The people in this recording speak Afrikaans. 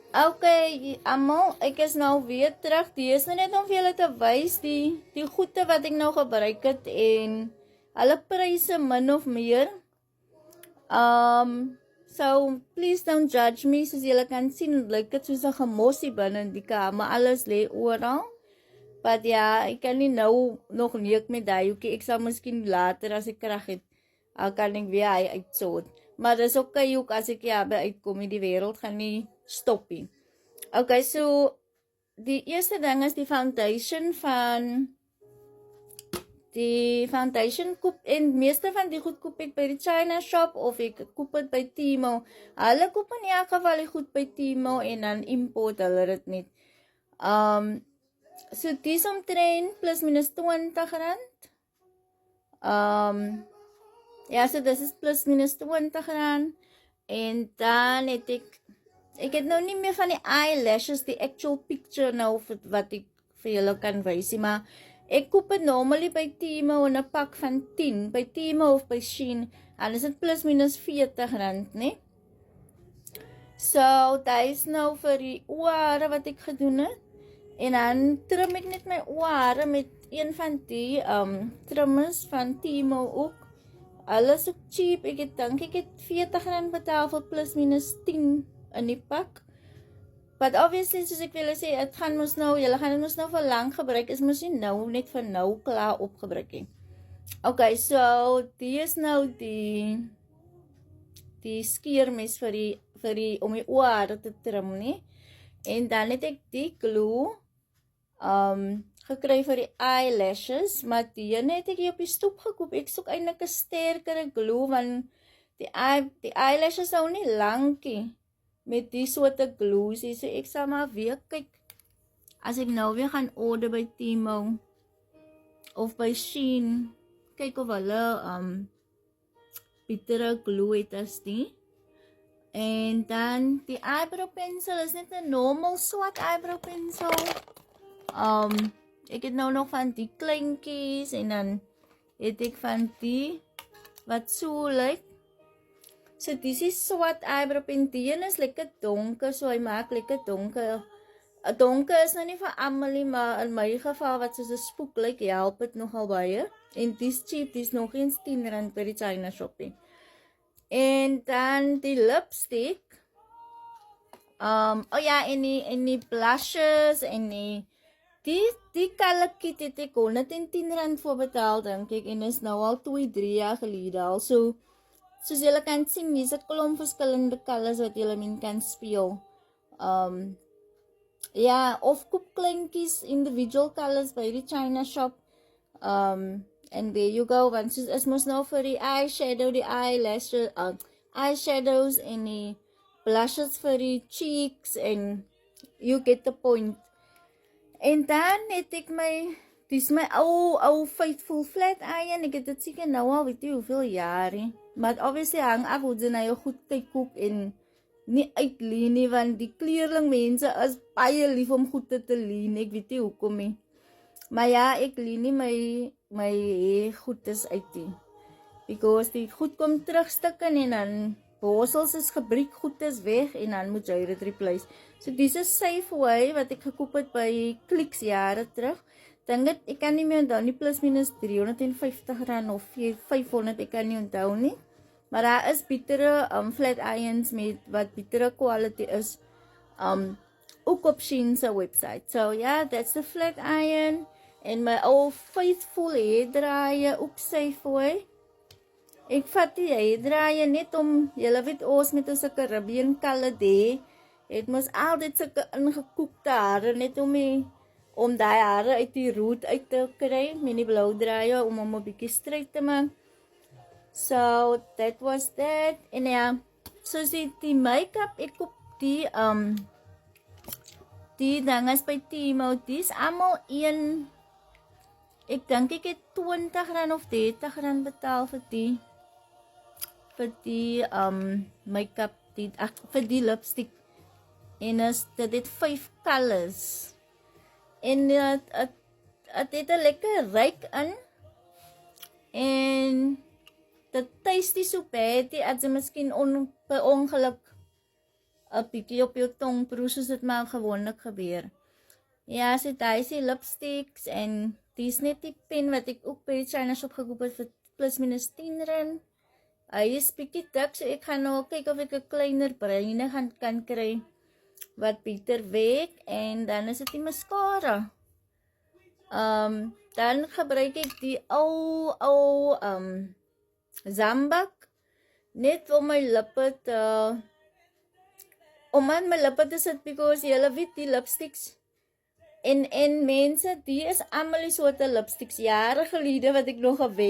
Okay, almal, ek is nou weer terug. Die is nou net om vir julle te wys die goede wat ek nou gebruik het en hulle pryse min of meer. So please don't judge me. Soos julle kan sien, lyk dit soos 'n gemossie binne in die kamer. Alles lê oral. But ja, ek kan nie nou nog neek met daai hoekie. Ek sal miskien later as ek krag het, kan ek weer hy uitsort. Maar dis okay ook as ek ja by uitkom, die wêreld gaan nie stop nie. Okay, so die eerste ding is die foundation koop en meeste van die goed koop ek by die China shop of ek koop dit by Temu. Hulle koop in elk geval die goed by Temu en dan import hulle dit net. So dis omtrent plus minus R20. Ja, so dis is plus minus R20 en dan het ek het nou nie meer van die eyelashes, die actual picture nou wat ek vir julle kan wys nie, maar ek koop dit normally by Temu in 'n pak van 10, by Temu of by Shein, en is dit plus minus R40, né? So, dit is nou vir die oorhare wat ek gedoen het, en dan trim ek net my oorhare met een van die trimmers van Temu ook. Alles ook cheap, ek het R40 betaal vir plus minus 10 in die pak. But obviously, soos ek wil sê, julle gaan dit mos nou vir lang gebruik, is mos nie nou net vir nou klaar opgebruik nie. Okay, so die is nou die skeermes vir om die oorhare te trim nie. En dan het ek die glue gekry vir die eyelashes, maar die ene het ek hier op die stoep gekoop. Ek soek eintlik 'n sterkere glue, want die eyelashes hou nie lankie met die soorte glue, so ek sal maar weer kyk, as ek nou weer gaan order by Temu, of by Shein, kyk of hulle, betere glue het as die. En dan, die eyebrow pencil is net 'n normal swart eyebrow pencil. Ek het nou nog van die kleintjies, en dan het ek van die, wat so lyk. So dis is swart eyebrow pen, die een is lekker donker, so hy maak lekker donker. Donker is nou nie vir almal nie, maar in my geval, wat soos 'n spook lyk, help het nogal baie. En dis cheap, dis nog eens R10 by die China shop nie. En dan die lipstick, oh ja, en die blushes, en die color kit het ek R110 voor betaal, dink ek, en is nou al 2-3 jaar gelede al, so, soos julle kan sien, hier is 'n klomp verskillende colors wat julle min kan speel. Ja, of koop kleintjies, individual colors by die China shop, and there you go, want soos is mos nou vir die eyeshadow, die eyelashes, eyeshadows, en die blushes vir die cheeks, and you get the point. En dan het ek dis my ou Faithful flat iron, ek het dit seker nou al, weet jy hoeveel jaar nie, maar obviously hang af hoe jy na jou goed kyk koek, en nie uitleen nie, want die kleurling mense is baie lief om goed te leen, ek weet nie hoekom nie. Maar ja, ek leen nie my goed is uit nie, because die goed kom terugstukken, en dan borsels is gebreek, goed is weg, en dan moet jy dit replace. So dis is Safeway, wat ek gekoop het by Clicks jare terug. Dink dit, ek kan nie meer onthou nie, plus minus R350 of 500, ek kan nie onthou nie. Maar daar is betere flat irons met wat betere quality is, ook op Shein se website. So yeah, that's the flat iron, en my ou Faithful hairdryer, ook Safeway. Ek vat die hairdryer net om, julle weet ons met ons Caribbean color day, het mos altyd sulke ingekoekte hare, net om die hare uit die root uit te kry, met die blou draaie, om 'n bietjie straight te maak. So, that was that. En ja, so die make-up, ek koop die dinges by Temu, die is allemaal ek dink ek het R20 of R30 betaal vir die make-up, vir die lipstick. En dit het 5 colors. En het het 'n lekker ryk in. En dit taste so bad, as jy miskien per ongeluk 'n bietjie op jou tong proe soos dit maar gewoonlik gebeur. Ja, so daai is die lipsticks en dis net die pen wat ek ook by die China shop gekoop het vir plus minus R10. Hy is bietjie dik, so ek gaan nou kyk of ek 'n kleiner bruine kan kry wat beter werk en dan is dit die mascara. Dan gebruik ek die ou Zambak net om my lippe te om aan my lippe te sit because julle weet die lipsticks en mense, die is almal die soorte lipsticks jare gelede wat ek nog geweet